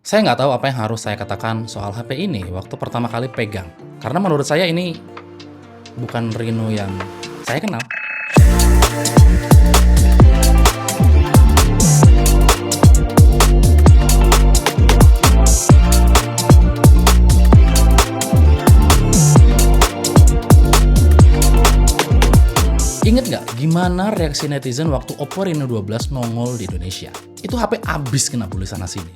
Saya nggak tahu apa yang harus saya katakan soal HP ini waktu pertama kali pegang. Karena menurut saya ini bukan Reno yang saya kenal. Ingat nggak gimana reaksi netizen waktu Oppo Reno 12 nongol di Indonesia? Itu HP abis kena bully sana sini.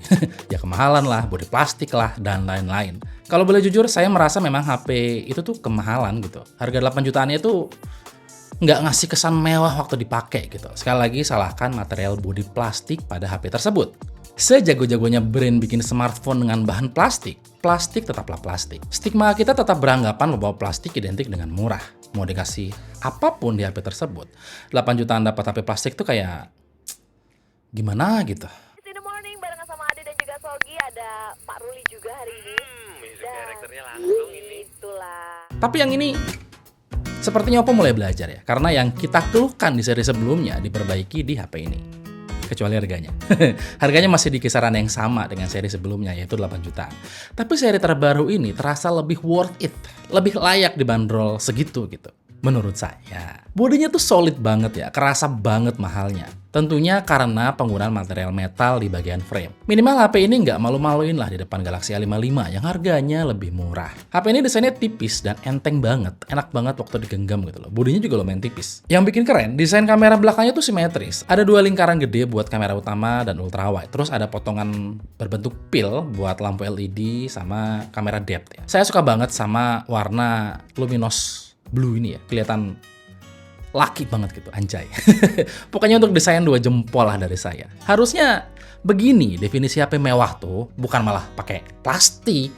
Ya kemahalan lah, bodi plastik lah, dan lain-lain. Kalau boleh jujur, saya merasa memang HP itu tuh kemahalan gitu. Harga 8 jutaannya itu nggak ngasih kesan mewah waktu dipakai gitu. Sekali lagi, salahkan material bodi plastik pada HP tersebut. Sejago-jagonya brand bikin smartphone dengan bahan plastik, plastik tetaplah plastik. Stigma kita tetap beranggapan bahwa plastik identik dengan murah. Mau dikasih apapun di HP tersebut, 8 jutaan dapat HP plastik tuh kayak gimana gitu. In the morning barengan sama Ade dan juga Sogi, ada Pak Ruli juga hari ini. Music directornya langsung ini. Itulah. Tapi yang ini sepertinya Oppo mulai belajar ya, karena yang kita keluhkan di seri sebelumnya diperbaiki di HP ini. Kecuali harganya. Harganya masih di kisaran yang sama dengan seri sebelumnya, yaitu 8 jutaan. Tapi seri terbaru ini terasa lebih worth it, lebih layak dibanderol segitu gitu. Menurut saya, bodinya tuh solid banget ya, kerasa banget mahalnya. Tentunya karena penggunaan material metal di bagian frame. Minimal HP ini nggak malu-maluin lah di depan Galaxy A55 yang harganya lebih murah. HP ini desainnya tipis dan enteng banget, enak banget waktu digenggam gitu loh. Bodinya juga lumayan tipis. Yang bikin keren, desain kamera belakangnya tuh simetris. Ada dua lingkaran gede buat kamera utama dan ultrawide. Terus ada potongan berbentuk pil buat lampu LED sama kamera depth ya. Saya suka banget sama warna luminous blue ini ya, kelihatan laki banget gitu, anjay. Pokoknya untuk desain 2 jempol lah dari saya. Harusnya begini definisi HP mewah tuh, bukan malah pakai plastik.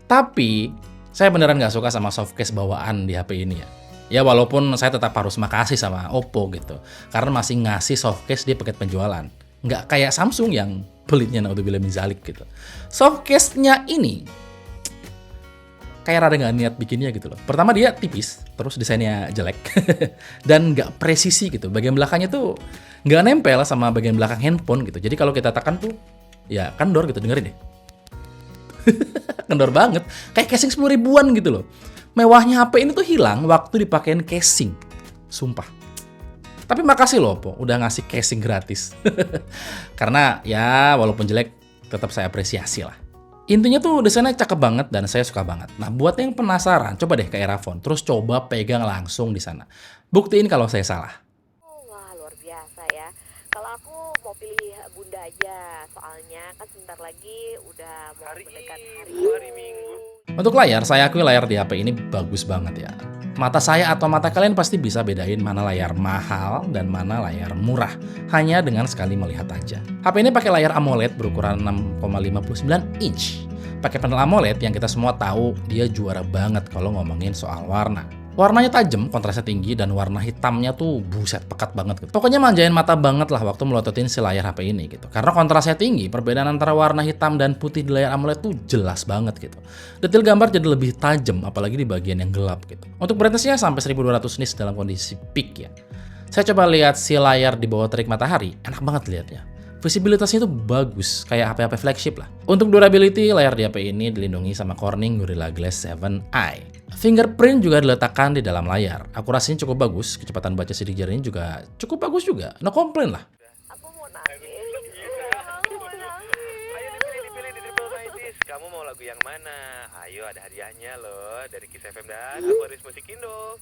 Tapi saya beneran nggak suka sama softcase bawaan di HP ini ya. Ya walaupun saya tetap harus makasih sama Oppo gitu, karena masih ngasih softcase di paket penjualan. Nggak kayak Samsung yang pelitnya naudzubillah min zalik gitu. Softcase-nya ini kayak rada nggak niat bikinnya gitu loh. Pertama dia tipis, terus desainnya jelek, dan nggak presisi gitu. Bagian belakangnya tuh nggak nempel sama bagian belakang handphone gitu. Jadi kalau kita tekan tuh, ya kendor gitu, dengerin deh. Kendor banget, kayak casing 10 ribuan gitu loh. Mewahnya HP ini tuh hilang waktu dipakein casing, sumpah. Tapi makasih loh Oppo, udah ngasih casing gratis. Karena ya walaupun jelek, tetap saya apresiasi lah. Intinya tuh desainnya cakep banget dan saya suka banget. Nah, buat yang penasaran, coba deh ke Erafone, terus coba pegang langsung di sana. Buktiin kalau saya salah. Wah, luar biasa ya. Kalau aku mau pilih Bunda aja, soalnya kan sebentar lagi udah mau mendekat hari Minggu. Untuk layar, saya akui layar di HP ini bagus banget ya. Mata saya atau mata kalian pasti bisa bedain mana layar mahal dan mana layar murah, hanya dengan sekali melihat aja. HP ini pakai layar AMOLED berukuran 6,59 inch. Pakai panel AMOLED yang kita semua tahu dia juara banget kalau ngomongin soal warna. Warnanya tajam, kontrasnya tinggi, dan warna hitamnya tuh buset pekat banget gitu. Pokoknya manjain mata banget lah waktu melototin si layar HP ini gitu. Karena kontrasnya tinggi, perbedaan antara warna hitam dan putih di layar AMOLED tuh jelas banget gitu. Detail gambar jadi lebih tajam, apalagi di bagian yang gelap gitu. Untuk brightness-nya sampai 1200 nits dalam kondisi peak ya. Saya coba lihat si layar di bawah terik matahari, enak banget lihatnya. Visibilitasnya itu bagus, kayak HP-HP flagship lah. Untuk durability, layar di HP ini dilindungi sama Corning Gorilla Glass 7i. Fingerprint juga diletakkan di dalam layar. Akurasinya cukup bagus, kecepatan baca sidik jarinya juga cukup bagus juga. No complain lah. Aku mau nangis. Aku mau nangis. Ayo dipilih di Triple Nighties. Kamu mau lagu yang mana? Ayo ada hadiahnya loh dari Kiss FM dan Aquarius Musik Indo.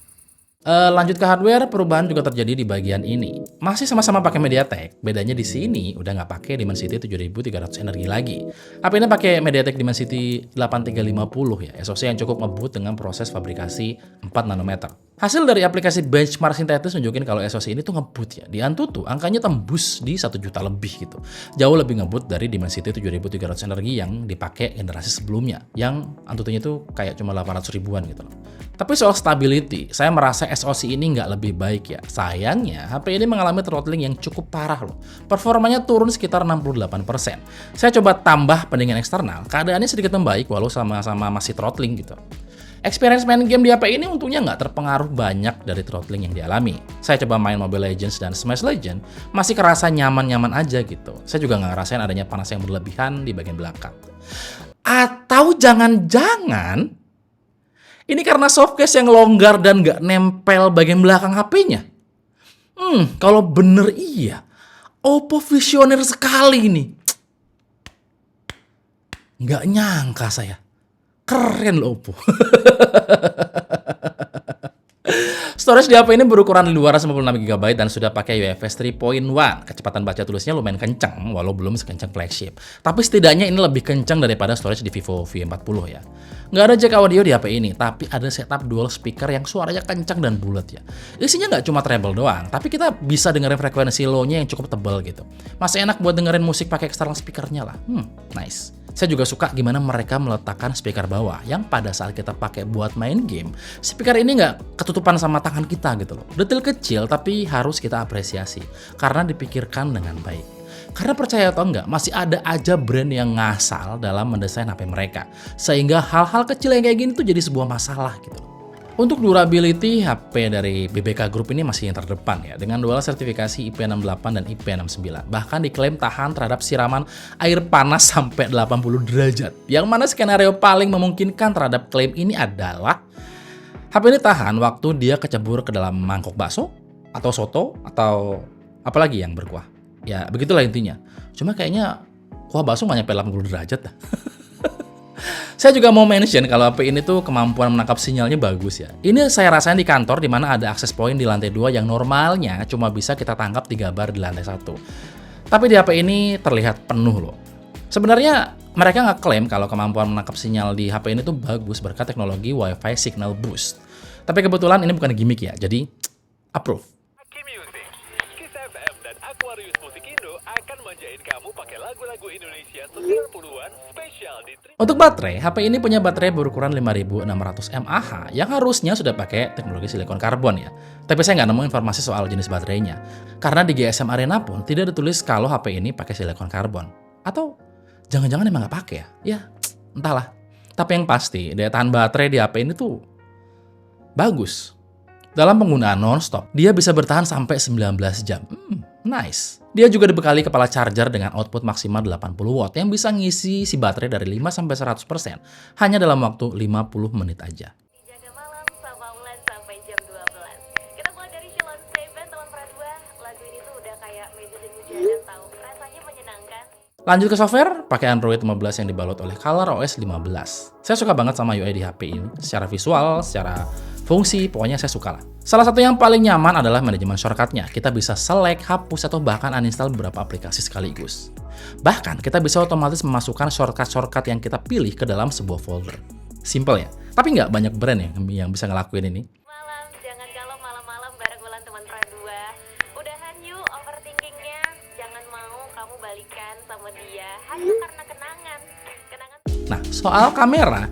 Lanjut ke hardware, perubahan juga terjadi di bagian ini. Masih sama-sama pakai MediaTek, bedanya di sini udah nggak pakai Dimensity 7300 energi lagi. HP ini pakai MediaTek Dimensity 8350 ya, SoC yang cukup ngebut dengan proses fabrikasi 4 nanometer. Hasil dari aplikasi benchmark sintetis nunjukin kalau SoC ini tuh ngebut ya. Di Antutu angkanya tembus di 1 juta lebih gitu. Jauh lebih ngebut dari Dimensity 7300 energi yang dipakai generasi sebelumnya, yang Antutunya tuh kayak cuma 800 ribuan gitu loh. Tapi soal stability, saya merasa SoC ini nggak lebih baik ya. Sayangnya, HP ini mengalami throttling yang cukup parah loh. Performanya turun sekitar 68%. Saya coba tambah pendingin eksternal, keadaannya sedikit membaik walau sama-sama masih throttling gitu. Experience main game di HP ini untungnya nggak terpengaruh banyak dari throttling yang dialami. Saya coba main Mobile Legends dan Smash Legends, masih kerasa nyaman-nyaman aja gitu. Saya juga nggak ngerasain adanya panas yang berlebihan di bagian belakang. Atau jangan-jangan ini karena softcase yang longgar dan nggak nempel bagian belakang HP-nya. Kalau bener iya, Oppo visioner sekali ini. Nggak nyangka saya. Keren loh Oppo. Storage di HP ini berukuran 256 GB dan sudah pakai UFS 3.1. Kecepatan baca tulisnya lumayan kencang, walau belum sekencang flagship. Tapi setidaknya ini lebih kencang daripada storage di Vivo V40 ya. Nggak ada jack audio di HP ini, tapi ada setup dual speaker yang suaranya kencang dan bulat ya. Isinya nggak cuma treble doang, tapi kita bisa dengerin frekuensi low-nya yang cukup tebal gitu. Masih enak buat dengerin musik pakai external speakernya lah. Nice. Saya juga suka gimana mereka meletakkan speaker bawah yang pada saat kita pakai buat main game, speaker ini nggak ketutupan sama tangan kita gitu loh. Detail kecil tapi harus kita apresiasi karena dipikirkan dengan baik. Karena percaya atau enggak, masih ada aja brand yang ngasal dalam mendesain HP mereka. Sehingga hal-hal kecil yang kayak gini tuh jadi sebuah masalah gitu loh. Untuk durability, HP dari BBK Group ini masih yang terdepan ya, dengan dual sertifikasi IP68 dan IP69. Bahkan diklaim tahan terhadap siraman air panas sampai 80 derajat. Yang mana skenario paling memungkinkan terhadap klaim ini adalah HP ini tahan waktu dia kecebur ke dalam mangkok bakso, atau soto, atau apalagi yang berkuah. Ya begitulah intinya. Cuma kayaknya kuah bakso nggak nyampe 80 derajat dah. Saya juga mau mention kalau HP ini tuh kemampuan menangkap sinyalnya bagus ya. Ini saya rasain di kantor di mana ada akses point di lantai 2 yang normalnya cuma bisa kita tangkap 3 bar di lantai 1. Tapi di HP ini terlihat penuh loh. Sebenarnya mereka ngeklaim kalau kemampuan menangkap sinyal di HP ini tuh bagus berkat teknologi Wi-Fi Signal Boost. Tapi kebetulan ini bukan gimmick ya, jadi approve. Music, Kiss FM dan Aquarius Musik Indo akan manjain kamu pakai lagu-lagu Indonesia 90-an spesial di Untuk baterai, HP ini punya baterai berukuran 5600 mAh yang harusnya sudah pakai teknologi silikon karbon ya. Tapi saya nggak nemu informasi soal jenis baterainya. Karena di GSM Arena pun tidak ditulis kalau HP ini pakai silikon karbon. Atau jangan-jangan emang nggak pakai ya? Ya, entahlah. Tapi yang pasti, daya tahan baterai di HP ini tuh bagus. Dalam penggunaan non-stop, dia bisa bertahan sampai 19 jam. Nice. Dia juga dibekali kepala charger dengan output maksimal 80 watt yang bisa ngisi si baterai dari 5-100% hanya dalam waktu 50 menit aja. Jaga malam sama Ulan sampai jam 12. Kita mulai dari Shilon Seven teman Pradua. Lagu ini tuh udah kayak medicine hujanan tahu. Rasanya menyenangkan. Lanjut ke software, pakai Android 15 yang dibalut oleh ColorOS 15. Saya suka banget sama UI di HP ini. Secara visual, secara fungsi, pokoknya saya suka lah. Salah satu yang paling nyaman adalah manajemen shortcut-nya. Kita bisa select, hapus, atau bahkan uninstall beberapa aplikasi sekaligus. Bahkan, kita bisa otomatis memasukkan shortcut-shortcut yang kita pilih ke dalam sebuah folder. Simple ya? Tapi nggak banyak brand yang bisa ngelakuin ini. Malam, jangan galau malam-malam bareng Ulan teman Pradua. Udahan yuk overthinkingnya. Jangan mau kamu balikan sama dia hanya karena kenangan. Nah, soal kamera,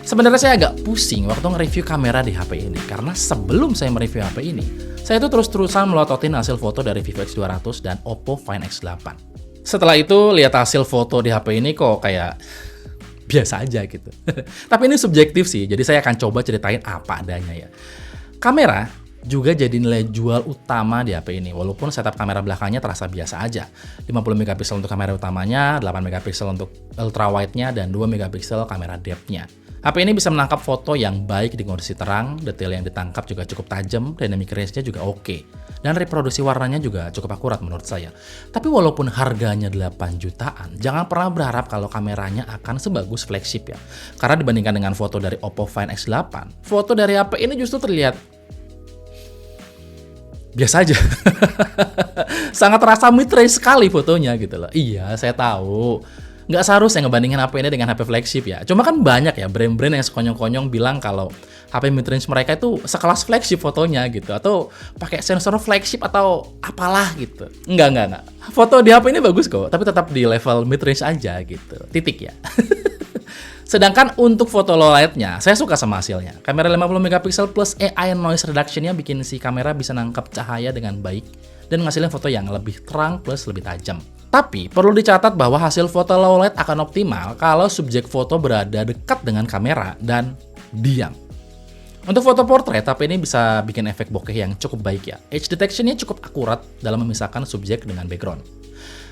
sebenarnya saya agak pusing waktu nge-review kamera di HP ini. Karena sebelum saya mereview HP ini, saya itu terus-terusan melototin hasil foto dari Vivo X200 dan Oppo Find X8. Setelah itu, lihat hasil foto di HP ini kok kayak biasa aja gitu. Tapi ini subjektif sih, jadi saya akan coba ceritain apa adanya ya. Kamera juga jadi nilai jual utama di HP ini, walaupun setup kamera belakangnya terasa biasa aja. 50 megapiksel untuk kamera utamanya, 8 megapiksel untuk ultra wide-nya, dan 2 megapiksel kamera depth-nya. HP ini bisa menangkap foto yang baik di kondisi terang, detail yang ditangkap juga cukup tajam, dynamic range-nya juga oke. Dan reproduksi warnanya juga cukup akurat menurut saya. Tapi walaupun harganya 8 jutaan, jangan pernah berharap kalau kameranya akan sebagus flagship ya. Karena dibandingkan dengan foto dari Oppo Find X8, foto dari HP ini justru terlihat biasa aja. Sangat terasa mid-range sekali fotonya gitu loh. Iya, saya tahu. Nggak seharusnya ngebandingin HP ini dengan HP flagship ya. Cuma kan banyak ya brand-brand yang sekonyong-konyong bilang kalau HP mid-range mereka itu sekelas flagship fotonya gitu. Atau pakai sensor flagship atau apalah gitu. Enggak. Foto di HP ini bagus kok, tapi tetap di level mid-range aja gitu. Titik ya. Sedangkan untuk foto low light-nya, saya suka sama hasilnya. Kamera 50 megapiksel plus AI noise reduction-nya bikin si kamera bisa nangkap cahaya dengan baik dan ngasilin foto yang lebih terang plus lebih tajam. Tapi perlu dicatat bahwa hasil foto low light akan optimal kalau subjek foto berada dekat dengan kamera dan diam. Untuk foto portrait, HP ini bisa bikin efek bokeh yang cukup baik ya. Edge detection-nya cukup akurat dalam memisahkan subjek dengan background.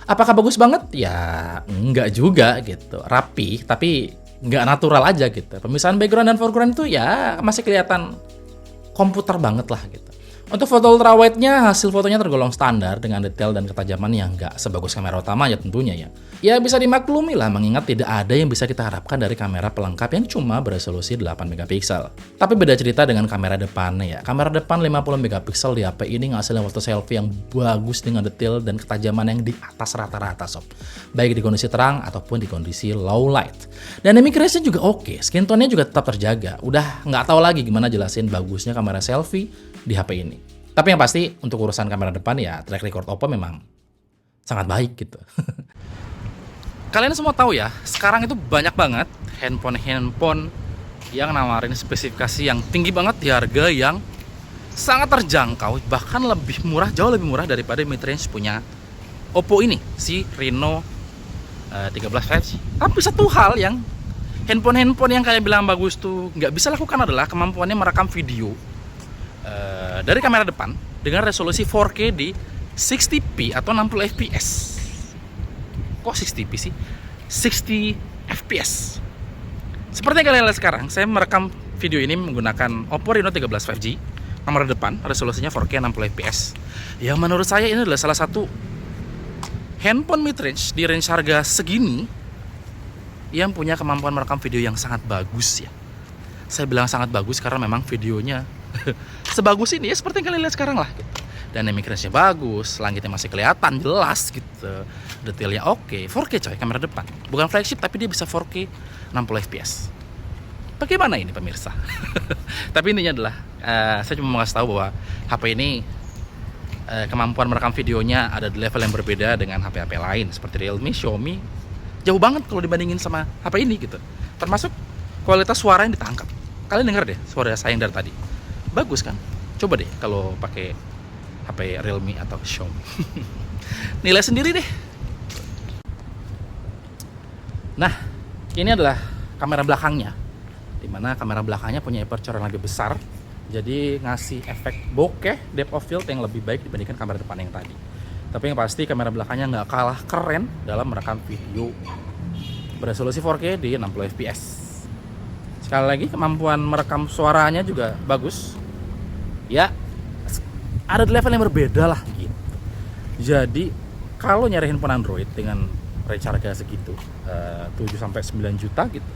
Apakah bagus banget? Ya, enggak juga gitu. Rapi, tapi nggak natural aja gitu. Pemisahan background dan foreground itu ya masih kelihatan komputer banget lah gitu. Untuk foto ultrawide-nya, hasil fotonya tergolong standar dengan detail dan ketajaman yang nggak sebagus kamera utamanya tentunya ya. Ya bisa dimaklumi lah mengingat tidak ada yang bisa kita harapkan dari kamera pelengkap yang cuma beresolusi 8 megapiksel. Tapi beda cerita dengan kamera depannya ya. Kamera depan 50 megapiksel di HP ini ngasilin foto selfie yang bagus dengan detail dan ketajaman yang di atas rata-rata sob. Baik di kondisi terang ataupun di kondisi low light. Dynamic range-nya juga oke, skin tone-nya juga tetap terjaga. Udah nggak tahu lagi gimana jelasin bagusnya kamera selfie di HP ini. Tapi yang pasti untuk urusan kamera depan ya track record Oppo memang sangat baik gitu. Kalian semua tahu ya, sekarang itu banyak banget handphone yang nawarin spesifikasi yang tinggi banget di harga yang sangat terjangkau, bahkan lebih murah, jauh lebih murah daripada mid-range punya Oppo ini, si Reno 13 5G. Tapi satu hal yang handphone yang kalian bilang bagus tuh nggak bisa lakukan adalah kemampuannya merekam video dari kamera depan dengan resolusi 4K di 60p atau 60 fps. Kok 60p sih? 60 fps. Seperti yang kalian lihat sekarang, saya merekam video ini menggunakan Oppo Reno 13 5G. Kamera depan resolusinya 4K 60 fps. Yang menurut saya ini adalah salah satu handphone mid-range di range harga segini yang punya kemampuan merekam video yang sangat bagus ya. Saya bilang sangat bagus karena memang videonya sebagus ini ya seperti yang kalian lihat sekarang lah gitu. Dynamic range-nya bagus, langitnya masih kelihatan jelas gitu, detailnya oke. 4K coy kamera depan, bukan flagship tapi dia bisa 4K 60 fps. Bagaimana ini pemirsa? Tapi intinya adalah saya cuma mau kasih tahu bahwa HP ini kemampuan merekam videonya ada di level yang berbeda dengan HP-HP lain seperti Realme, Xiaomi. Jauh banget kalau dibandingin sama HP ini gitu. Termasuk kualitas suara yang ditangkap. Kalian dengar deh suara saya yang dari tadi. Bagus kan? Coba deh kalau pakai HP Realme atau Xiaomi. Nilai sendiri deh. Nah, ini adalah kamera belakangnya. Dimana kamera belakangnya punya aperture yang lebih besar. Jadi ngasih efek bokeh, depth of field yang lebih baik dibandingkan kamera depan yang tadi. Tapi yang pasti kamera belakangnya nggak kalah keren dalam merekam video beresolusi 4K di 60 fps. Sekali lagi kemampuan merekam suaranya juga bagus. Ya, ada di level yang berbeda lah gitu. Jadi kalau nyari handphone Android dengan range harga segitu 7-9 juta gitu,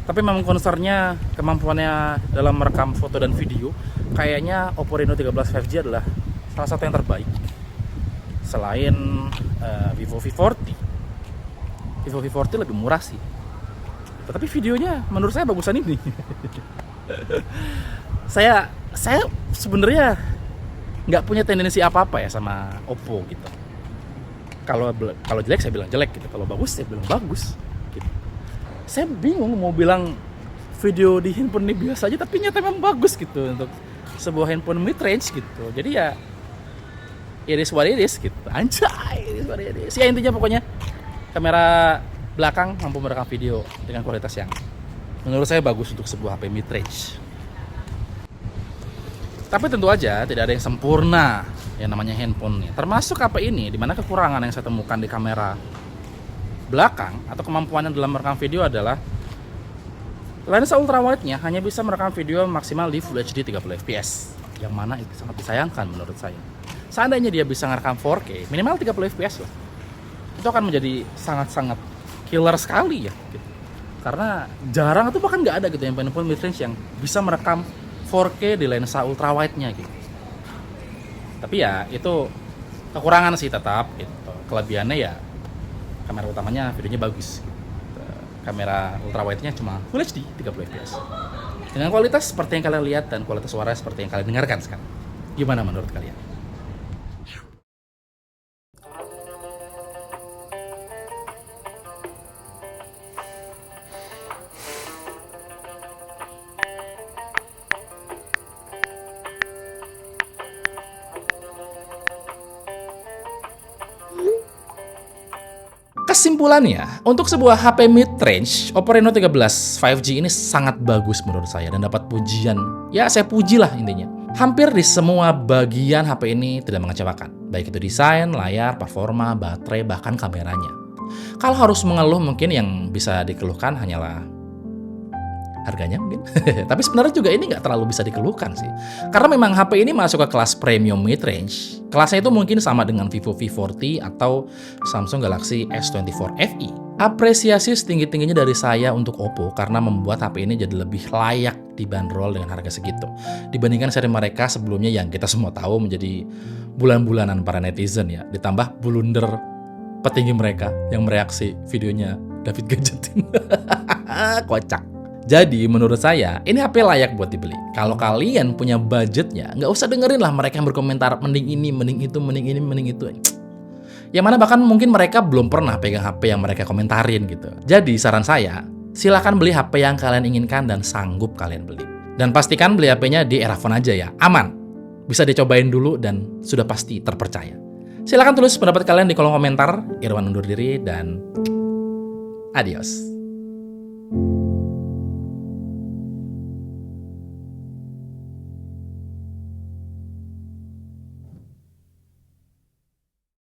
tapi memang concernnya kemampuannya dalam merekam foto dan video, kayaknya Oppo Reno 13 5G adalah salah satu yang terbaik selain Vivo V40. Vivo V40 lebih murah sih, tapi videonya menurut saya bagusan ini. saya sebenarnya nggak punya tendensi apa-apa ya sama Oppo gitu. Kalau jelek saya bilang jelek gitu, kalau bagus saya bilang bagus gitu. Saya bingung mau bilang video di handphone ini biasa aja, tapi nyata memang bagus gitu untuk sebuah handphone mid range gitu. Jadi ya it is what it is gitu. Anjay, it is what it is. Ya intinya pokoknya kamera belakang mampu merekam video dengan kualitas yang menurut saya bagus untuk sebuah HP mid range. Tapi tentu aja tidak ada yang sempurna yang namanya handphone. Termasuk HP ini, dimana kekurangan yang saya temukan di kamera belakang atau kemampuannya dalam merekam video adalah lensa ultrawide-nya hanya bisa merekam video maksimal di Full HD 30 fps, yang mana itu sangat disayangkan menurut saya. Seandainya dia bisa merekam 4K minimal 30 fps lah, itu akan menjadi sangat-sangat killer sekali ya gitu. Karena jarang itu bahkan nggak ada gitu yang handphone mid range yang bisa merekam 4K di lensa ultrawide-nya gitu. Tapi ya itu kekurangan sih tetap gitu. Kelebihannya ya kamera utamanya videonya bagus gitu. Kamera ultrawide-nya cuma Full HD 30 fps. Dengan kualitas seperti yang kalian lihat dan kualitas suara seperti yang kalian dengarkan sekarang. Gimana menurut kalian? Kesimpulannya, untuk sebuah HP mid-range, Oppo Reno 13 5G ini sangat bagus menurut saya dan dapat pujian. Ya, saya pujilah intinya. Hampir di semua bagian HP ini tidak mengecewakan. Baik itu desain, layar, performa, baterai, bahkan kameranya. Kalau harus mengeluh mungkin yang bisa dikeluhkan hanyalah harganya mungkin. Tapi sebenarnya juga ini nggak terlalu bisa dikeluhkan sih. Karena memang HP ini masuk ke kelas premium mid-range. Kelasnya itu mungkin sama dengan Vivo V40 atau Samsung Galaxy S24 FE. Apresiasi setinggi-tingginya dari saya untuk Oppo karena membuat HP ini jadi lebih layak dibanderol dengan harga segitu. Dibandingkan seri mereka sebelumnya yang kita semua tahu menjadi bulan-bulanan para netizen ya. Ditambah blunder petinggi mereka yang mereaksi videonya David Gadgetin. Kocak. Jadi menurut saya ini HP layak buat dibeli. Kalau kalian punya budgetnya, nggak usah dengerin lah mereka yang berkomentar mending ini, mending itu, mending ini, mending itu. Yang mana bahkan mungkin mereka belum pernah pegang HP yang mereka komentarin gitu. Jadi saran saya, silakan beli HP yang kalian inginkan dan sanggup kalian beli. Dan pastikan beli HP-nya di Erafone aja ya, aman. Bisa dicobain dulu dan sudah pasti terpercaya. Silakan tulis pendapat kalian di kolom komentar. Irwan undur diri dan adios.